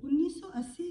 1980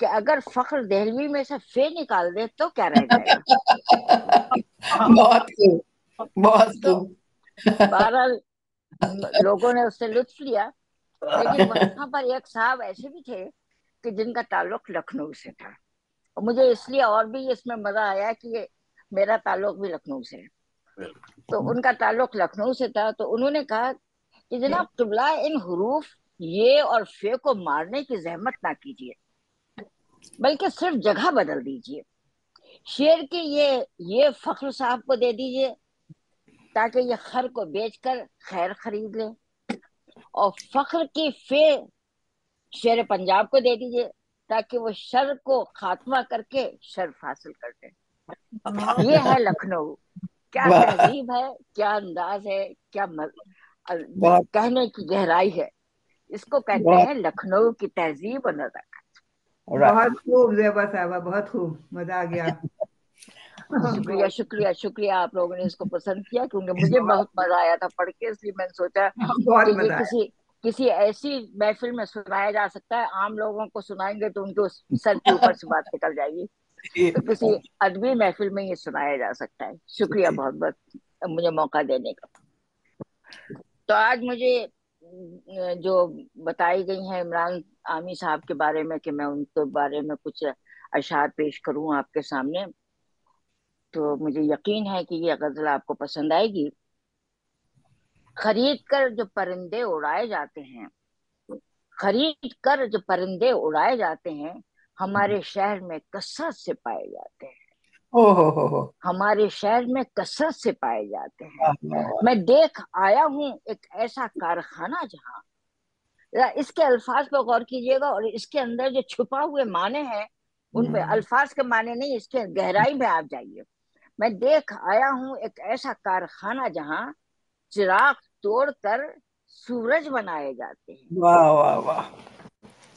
کہ اگر فخر دہلوی میں سے فے نکال دے تو کیا رہ جائے گا. بہت خوب، بہت تو خوب. بہرحال لوگوں نے اس سے لطف لیا، لیکن وہاں پر ایک صاحب ایسے بھی تھے کہ جن کا تعلق لکھنؤ سے تھا، اور مجھے اس لیے اور بھی اس میں مزہ آیا کہ یہ میرا تعلق بھی لکھنؤ سے ہے. تو ان کا تعلق لکھنؤ سے تھا، تو انہوں نے کہا کہ جناب قبلہ ان حروف یہ اور فے کو مارنے کی زحمت نہ کیجیے، بلکہ صرف جگہ بدل دیجیے. شعر کی یہ فخر صاحب کو دے دیجیے تاکہ یہ خر کو بیچ کر خیر خرید لے، اور فخر کی فے شعر پنجاب کو دے دیجیے تاکہ وہ شر کو خاتمہ کر کے شرف حاصل کر لیں. یہ ہے لکھنؤ. کیا واہ، تہذیب ہے، کیا انداز ہے، کیا بہت کہنے کی گہرائی ہے. اس کو کہتے بہت ہیں لکھنؤ کی تہذیب اور نزاکت. بہت خوب زیبا صاحبہ، بہت خوب، مزہ آ گیا. شکریہ شکریہ شکریہ. آپ لوگوں نے اس کو پسند کیا کیونکہ مجھے بہت مزہ آیا تھا پڑھ کے، اس لیے میں نے سوچا بہت کہ یہ مزہ آیا. کسی ایسی محفل میں سنایا جا سکتا ہے. عام لوگوں کو سنائیں گے تو ان کے سر کے اوپر سے بات نکل جائے گی، تو کسی ادبی محفل میں یہ سنایا جا سکتا ہے. شکریہ بہت بہت مجھے موقع دینے کا. تو آج مجھے جو بتائی گئی ہیں عمران عامی صاحب کے بارے میں کہ میں ان کے بارے میں کچھ اشعار پیش کروں آپ کے سامنے، تو مجھے یقین ہے کہ یہ غزل آپ کو پسند آئے گی. خرید کر جو پرندے اڑائے جاتے ہیں، خرید کر جو پرندے اڑائے جاتے ہیں، ہمارے شہر میں کثرت سے پائے جاتے ہیں. ہو ہمارے شہر میں کثرت سے پائے جاتے ہیں. میں دیکھ آیا ہوں ایک ایسا کارخانہ جہاں، اس کے الفاظ پہ غور کیجیے گا اور اس کے اندر جو چھپا ہوئے معنی ہیں ان پہ، الفاظ کے معنی نہیں، اس کے گہرائی میں آپ جائیے. میں دیکھ آیا ہوں ایک ایسا کارخانہ جہاں چراغ توڑ کر سورج بنائے جاتے ہیں. واہ واہ واہ،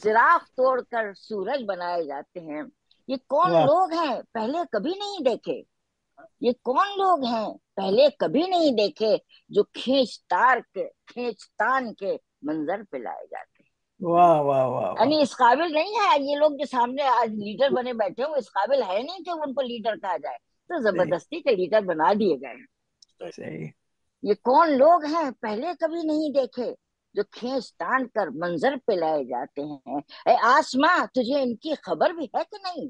چراغ توڑ کر سورج بنائے جاتے ہیں. یہ کون واہ لوگ ہیں پہلے کبھی نہیں دیکھے، یہ کون لوگ ہیں پہلے کبھی نہیں دیکھے، جو کھینچ تان کے منظر پہ لائے جاتے ہیں. واہ واہ واہ یعنی اس قابل نہیں ہے یہ لوگ جو سامنے آج لیڈر بنے بیٹھے ہوں، اس قابل ہے نہیں کہ ان کو لیڈر کہا جائے، تو زبردستی کے لیڈر بنا دیے گئے ہیں. صحیح. یہ کون لوگ ہیں پہلے کبھی نہیں دیکھے، جو کھینچ تان کر منظر پہ لائے جاتے ہیں. اے آسماں تجھے ان کی خبر بھی ہے کہ نہیں،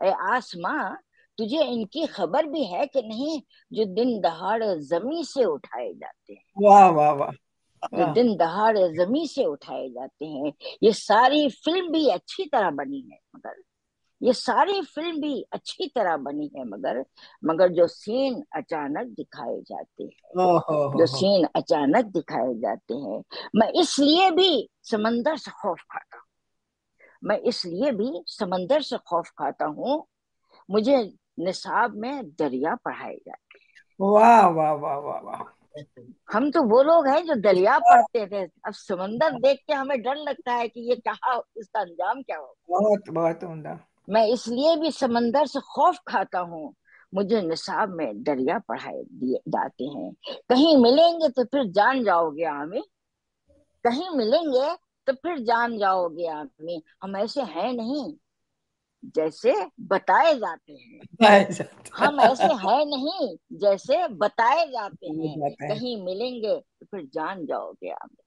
اے آسماں تجھے ان کی خبر بھی ہے کہ نہیں، جو دن دہاڑے زمین سے اٹھائے جاتے ہیں، واہ واہ واہ، جو دن دہاڑے زمین سے اٹھائے جاتے ہیں. یہ ساری فلم بھی اچھی طرح بنی ہے، مگر یہ ساری فلم بھی اچھی طرح بنی ہے، مگر جو سین اچانک دکھائے جاتے ہیں، جو سین اچانک دکھائے جاتے ہیں. میں اس لیے بھی سمندر سے خوف کھاتا ہوں، میں اس لیے بھی سمندر سے خوف کھاتا ہوں. مجھے نصاب میں دریا پڑھائے جاتے ہیں. واہ واہ واہ واہ واہ. ہم تو وہ لوگ ہیں جو دریا پڑھتے تھے، اب سمندر دیکھ کے ہمیں ڈر لگتا ہے کہ یہ کیا، اس کا انجام کیا ہو. بہت بہت عمدہ. میں اس لیے بھی سمندر سے خوف کھاتا ہوں. مجھے نصاب میں دریا پڑھائے جاتے ہیں. کہیں ملیں گے تو پھر جان جاؤ گے عامر، کہیں ملیں گے تو پھر جان جاؤ گے عامر. ہم ایسے ہیں نہیں جیسے بتائے جاتے ہیں، ہم ایسے ہیں نہیں جیسے بتائے جاتے ہیں. کہیں ملیں گے تو پھر جان جاؤ گے عامر.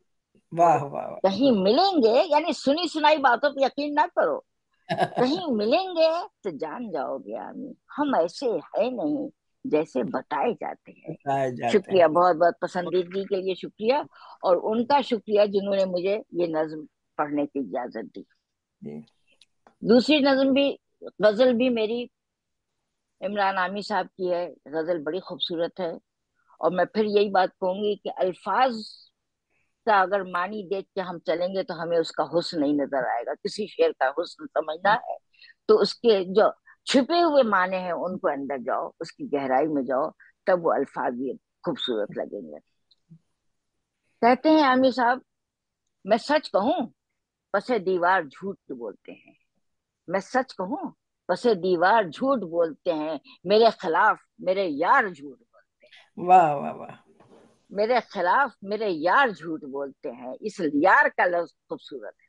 واہ واہ واہ. کہیں ملیں گے یعنی سنی سنائی باتوں پہ یقین نہ کرو، کہیں ملیں گے تو جان جاؤ گے عامر. ہم ایسے ہے نہیں جیسے بتائے جاتے ہیں. شکریہ، بہت بہت پسندیدگی کے لیے شکریہ، اور ان کا شکریہ جنہوں نے مجھے یہ نظم پڑھنے کی اجازت دی. دوسری نظم بھی، غزل بھی میری عمران عامی صاحب کی ہے. غزل بڑی خوبصورت ہے، اور میں پھر یہی بات کہوں گی کہ الفاظ کا اگر معنی دیکھ کے ہم چلیں گے تو ہمیں اس کا حسن نہیں نظر آئے گا. کسی شعر کا حسن سمجھنا ہے تو اس کے جو چھپے ہوئے معنی ہیں ان کو اندر جاؤ، اس کی گہرائی میں جاؤ، تب وہ الفاظ بھی خوبصورت لگیں گے. کہتے ہیں عامی صاحب، میں سچ کہوں پسے دیوار جھوٹ بولتے ہیں، میں سچ کہوں پسے دیوار جھوٹ بولتے ہیں. میرے خلاف میرے یار جھوٹ بولتے ہیں. واہ واہ واہ. میرے خلاف میرے یار جھوٹ بولتے ہیں. اس یار کا لفظ خوبصورت ہے.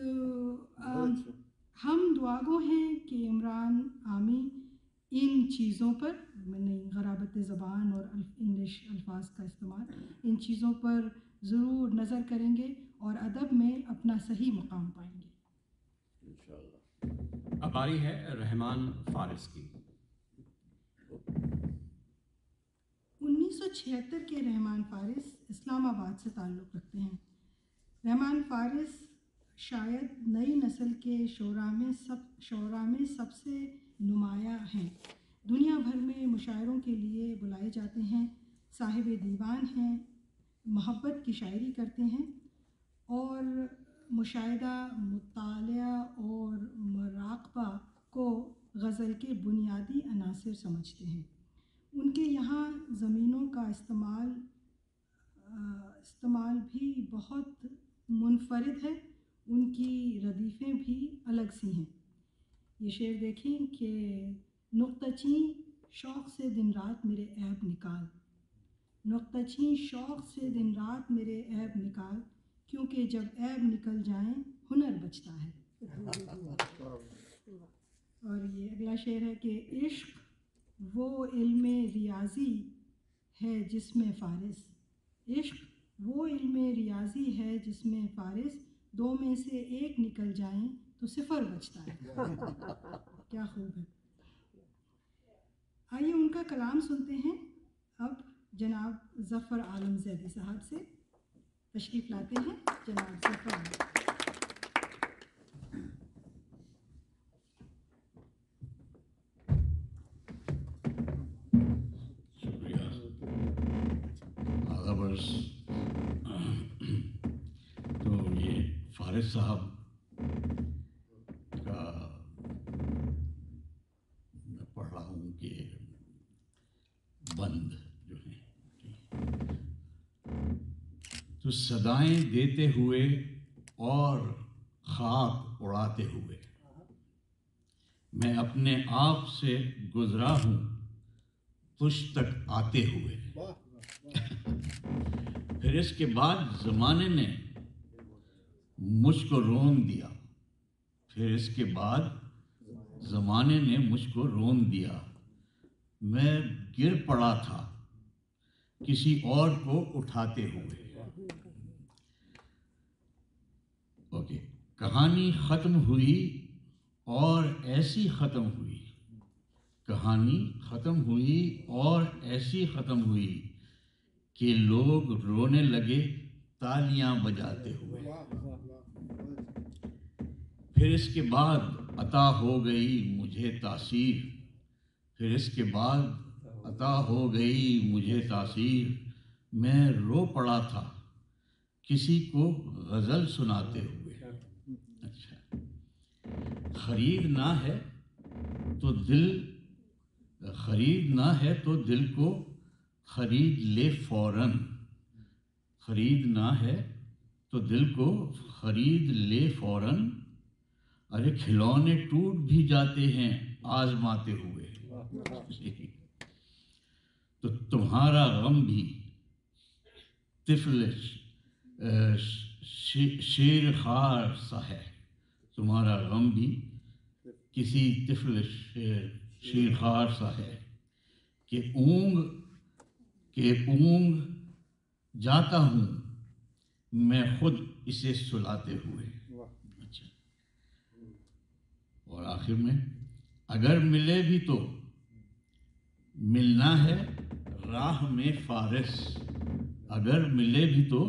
تو ہم دعاگو ہیں کہ عمران عامی ان چیزوں پر، میں غرابت زبان اور انگلش الفاظ کا استعمال، ان چیزوں پر ضرور نظر کریں گے اور ادب میں اپنا صحیح مقام پائیں گے انشاءاللہ۔ اب باری ہے رحمان فارس کی۔ 1976 کے رحمان فارس اسلام آباد سے تعلق رکھتے ہیں۔ رحمان فارس شاید نئی نسل کے شعراء میں سب سے نمایاں ہیں۔ دنیا بھر میں مشاعروں کے لیے بلائے جاتے ہیں، صاحب دیوان ہیں، محبت کی شاعری کرتے ہیں اور مشاہدہ، مطالعہ اور مراقبہ کو غزل کے بنیادی عناصر سمجھتے ہیں۔ ان کے یہاں زمینوں کا استعمال بھی بہت منفرد ہے، ان کی ردیفیں بھی الگ سی ہیں۔ یہ شعر دیکھیں کہ نقطہ چین شوق سے دن رات میرے عیب نکال، نقطہ چین شوق سے دن رات میرے عیب نکال، کیونکہ جب عیب نکل جائیں ہنر بچتا ہے۔ اور یہ اگلا شعر ہے کہ عشق وہ علم ریاضی ہے جس میں فارس، عشق وہ علم ریاضی ہے جس میں فارس، دو میں سے ایک نکل جائیں تو صفر بچتا ہے۔ کیا خوب ہے۔ آئیے ان کا کلام سنتے ہیں۔ اب جناب ظفر عالم زیدی صاحب سے تشریف لاتے ہیں۔ جناب ظفر عالم۔ تو یہ فارس صاحب کا میں پڑھ رہا ہوں کہ بند جو ہیں تو صدائیں دیتے ہوئے اور خاک اڑاتے ہوئے میں اپنے آپ سے گزرا ہوں تجھ تک آتے ہوئے، پھر اس کے بعد زمانے نے مجھ کو رون دیا، پھر اس کے بعد زمانے نے مجھ کو رون دیا، میں گر پڑا تھا کسی اور کو اٹھاتے ہوئے۔ اوکے، کہانی ختم ہوئی اور ایسی ختم ہوئی، کہانی ختم ہوئی اور ایسی ختم ہوئی کہ لوگ رونے لگے تالیاں بجاتے ہوئے، پھر اس کے بعد عطا ہو گئی مجھے تاثیر، پھر اس کے بعد عطا ہو گئی مجھے تاثیر، میں رو پڑا تھا کسی کو غزل سناتے ہوئے۔ اچھا، خرید نہ ہے تو دل کو خرید لے فوراً، خرید نہ ہے تو دل کو خرید لے فوراً، ارے کھلونے ٹوٹ بھی جاتے ہیں آزماتے ہوئے، تو تمہارا غم بھی طفل شیر خوار سا ہے، تمہارا غم بھی کسی طفل شیر خوار سا ہے کہ اونگ جاتا ہوں میں خود اسے سلاتے ہوئے۔ اچھا، اور آخر میں اگر ملے بھی تو ملنا ہے راہ میں فارس، اگر ملے بھی تو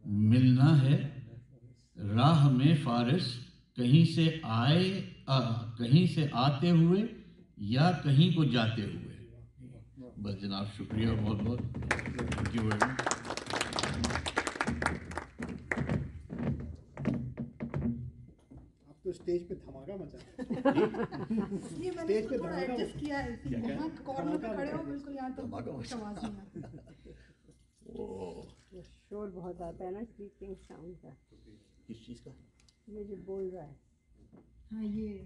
ملنا ہے راہ میں فارس، کہیں سے آتے ہوئے یا کہیں کو جاتے ہوئے۔ بس جناب، شکریہ بہت بہت، تھینک یو ویری مچ۔ آپ تو اسٹیج پہ دھماکہ مچا یہ میں نے تھوڑا ایڈجسٹ کیا ہے، یہاں کارنر پہ کھڑے ہو بالکل یہاں تک آواز نہیں آتی۔ شور بہت آتا ہے نا اسپیکنگ ساؤنڈ کا۔ کس چیز کا؟ یہ جو بول رہا ہے ہاں یہ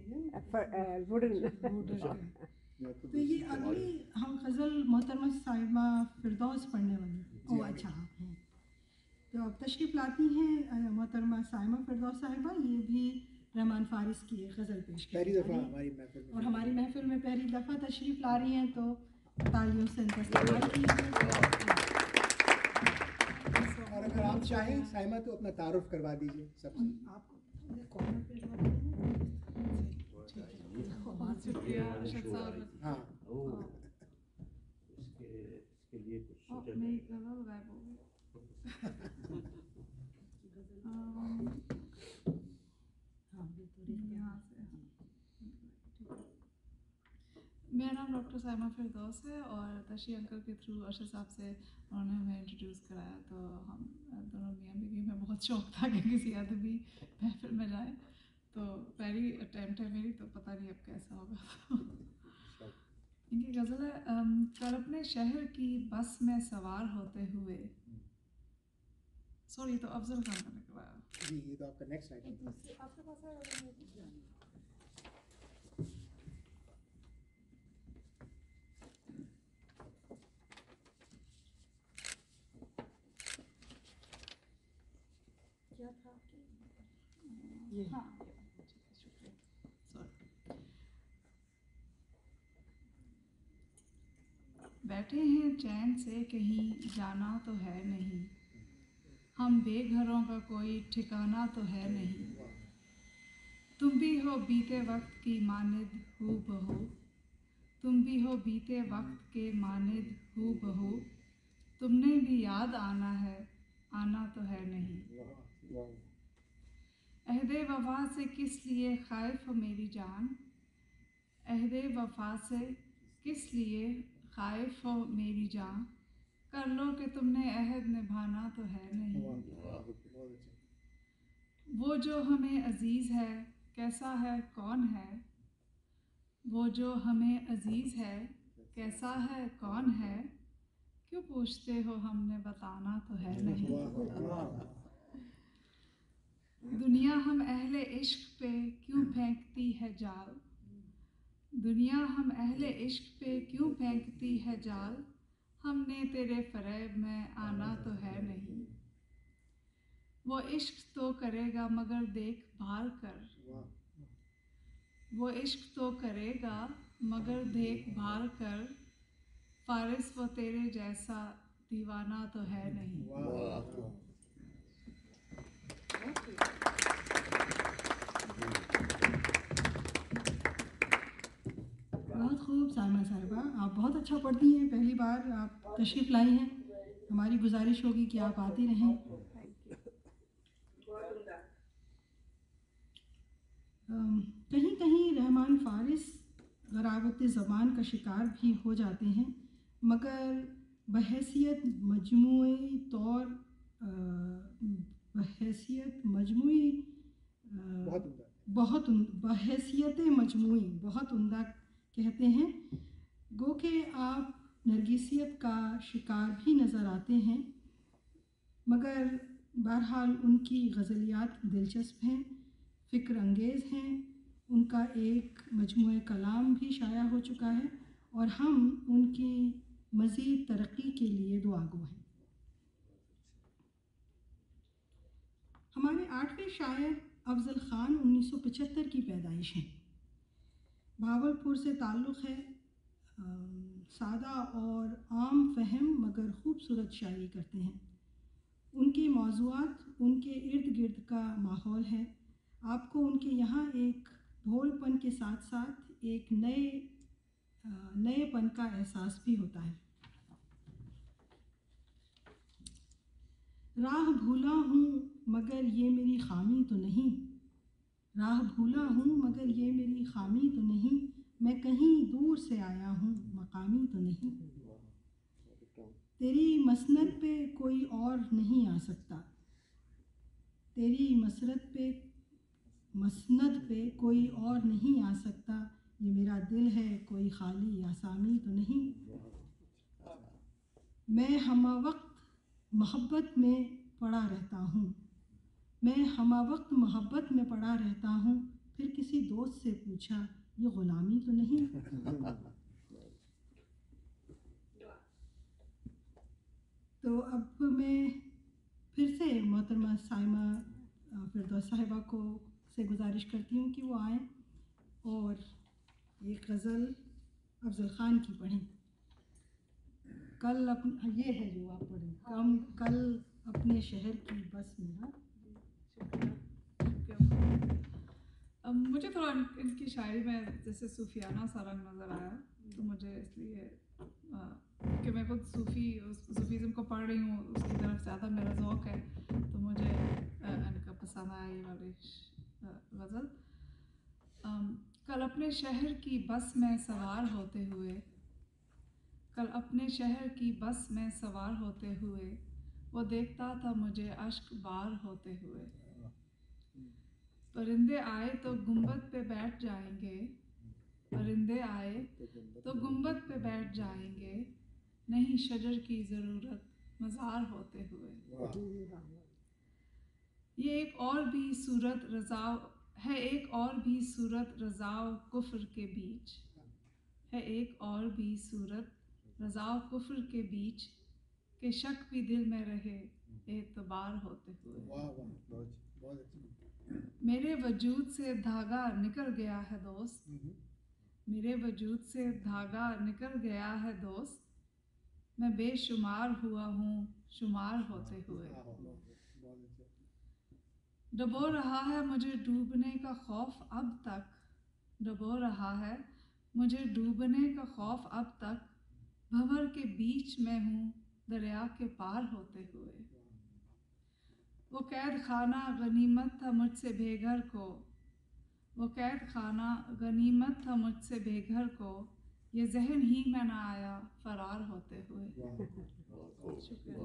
تو یہ اگلی ہم غزل محترمہ صاحبہ فردوس پڑھنے والی۔ او اچھا، تو اب تشریف لاتی ہیں محترمہ سائمہ فردوس صاحبہ، یہ بھی رحمان فارس کی ایک غزل پیش پہلی کریں دفعہ ہماری محفل میں اور ہماری محفل میں پہلی دفعہ تشریف لا رہی ہیں، تو تالیوں سے ان کا استقبال کیجیے. اور اگر آپ چاہیں سائمہ تو اپنا تعارف کروا دیجیے سب سے. آپ کو کارنر پہ بہت شکریہ ارشد صاحب. ہاں میری غزل غائب ہو گئی. یہاں سے میرا نام ڈاکٹر سائمہ فردوس ہے اور تشریح انکل کے تھرو ارشد صاحب سے انہوں نے ہمیں انٹروڈیوس کرایا، تو ہم دونوں میاں بیوی میں بہت شوق تھا کہ کسی ادبی محفل میں جائیں، تو پہلی اٹیمپٹ ہے میری، تو پتہ نہیں اب کیسا ہوگا. ان کی غزل ہے کل اپنے شہر کی بس میں سوار ہوتے ہوئے. سوری، تو افضل خان کا نکلا. جی یہ تو آپ کا نیکسٹ آئٹم تھا. آپ کے پاس ہے؟ کیا تھا؟ ہاں شکریہ. سوری. بیٹھے ہیں چین سے کہیں جانا تو ہے نہیں، ہم بے گھروں کا کوئی ٹھکانا تو ہے نہیں. تم بھی ہو بیتے وقت کی مانند ہو بہو، تم بھی ہو بیتے وقت کے مانند ہو بہو، تم نے بھی یاد آنا ہے، آنا تو ہے نہیں. عہد وفا سے کس لیے خائف ہو میری جان، عہد وفا سے کس لیے خائف ہو میری جان، کر لو کہ تم نے عہد نبھانا تو ہے نہیں. وہ جو ہمیں عزیز ہے کیسا ہے کون ہے، وہ جو ہمیں عزیز ہے کیسا ہے کون ہے، کیوں پوچھتے ہو ہم نے بتانا تو ہے نہیں. دنیا ہم اہل عشق پہ کیوں پھینکتی ہے جال، دنیا ہم اہل عشق پہ کیوں پھینکتی ہے جال، ہم نے تیرے فریب میں آنا تو ہے نہیں. وہ عشق تو کرے گا مگر دیکھ بھال کر، وہ عشق تو کرے گا مگر دیکھ بھال کر، فارس وہ تیرے جیسا دیوانہ تو ہے نہیں. بہت خوب سائمہ صاحبہ، آپ بہت اچھا پڑھتی ہیں، پہلی بار آپ تشریف لائی ہیں، ہماری گزارش ہوگی کہ آپ آتی رہیں. کہیں کہیں رحمان فارس غرابت زبان کا شکار بھی ہو جاتے ہیں، مگر بحیثیت مجموعی طور بحیثیت مجموعی بہت عمدہ کہتے ہیں. گو کہ آپ نرگسیت کا شکار بھی نظر آتے ہیں، مگر بہرحال ان کی غزلیات دلچسپ ہیں، فکر انگیز ہیں. ان کا ایک مجموعہ کلام بھی شائع ہو چکا ہے اور ہم ان کی مزید ترقی کے لیے دعا گو ہیں. ہمارے 8ویں شاعر افضل خان 1975 کی پیدائش ہیں، بھاولپور سے تعلق ہے. سادہ اور عام فہم مگر خوبصورت شاعری کرتے ہیں. ان کے موضوعات ان کے ارد گرد کا ماحول ہے. آپ کو ان کے یہاں ایک بھول پن کے ساتھ ساتھ ایک نئے پن کا احساس بھی ہوتا ہے. راہ بھولا ہوں مگر یہ میری خامی تو نہیں، راہ بھولا ہوں مگر یہ میری خامی تو نہیں، میں کہیں دور سے آیا ہوں مقامی تو نہیں. تیری مسند پہ کوئی اور نہیں آ سکتا، تیری مسند پہ کوئی اور نہیں آ سکتا، یہ میرا دل ہے کوئی خالی آسامی تو نہیں. میں ہمہ وقت محبت میں پڑا رہتا ہوں، میں ہمہ وقت محبت میں پڑا رہتا ہوں، پھر کسی دوست سے پوچھا یہ غلامی تو نہیں. تو اب میں پھر سے محترمہ سائمہ فردوس صاحبہ کو سے گزارش کرتی ہوں کہ وہ آئیں اور ایک غزل افضل خان کی پڑھیں. کل یہ ہے جو آپ پڑھیں، کل اپنے شہر کی بس میں. مجھے تھوڑا ان کی شاعری میں جیسے صوفیانہ سا رنگ نظر آیا، تو مجھے اس لیے کہ میں خود صوفیزم کو پڑھ رہی ہوں، اس کی طرف زیادہ میرا ذوق ہے، تو مجھے ان کا پسند آیا یہ والی غزل. کل اپنے شہر کی بس میں سوار ہوتے ہوئے، کل اپنے شہر کی بس میں سوار ہوتے ہوئے، وہ دیکھتا تھا مجھے اشک بار ہوتے ہوئے. پرندے آئے تو گنبد پہ بیٹھ جائیں گے، پرندے آئے تو گنبد پہ بیٹھ جائیں گے، نہیں شجر کی ضرورت مزار ہوتے ہوئے. یہ ایک اور بھی صورت رضا ہے، ایک اور بھی صورت رضا و کفر کے بیچ ہے، ایک اور بھی صورت رضا و کفر کے بیچ، کہ شک بھی دل میں رہے اعتبار ہوتے ہوئے. میرے وجود سے دھاگا نکل گیا ہے دوست، میرے وجود سے دھاگا نکل گیا ہے دوست، میں بے شمار ہوا ہوں شمار ہوتے ہوئے. ڈبو رہا ہے مجھے ڈوبنے کا خوف اب تک، ڈبو رہا ہے مجھے ڈوبنے کا خوف اب تک، بھنور کے بیچ میں ہوں دریا کے پار ہوتے ہوئے. وہ قید خانہ غنیمت تھا مجھ سے بے گھر کو، وہ قید خانہ غنیمت تھا مجھ سے بے گھر کو، یہ ذہن ہی میں نہ آیا فرار ہوتے ہوئے. شکریہ.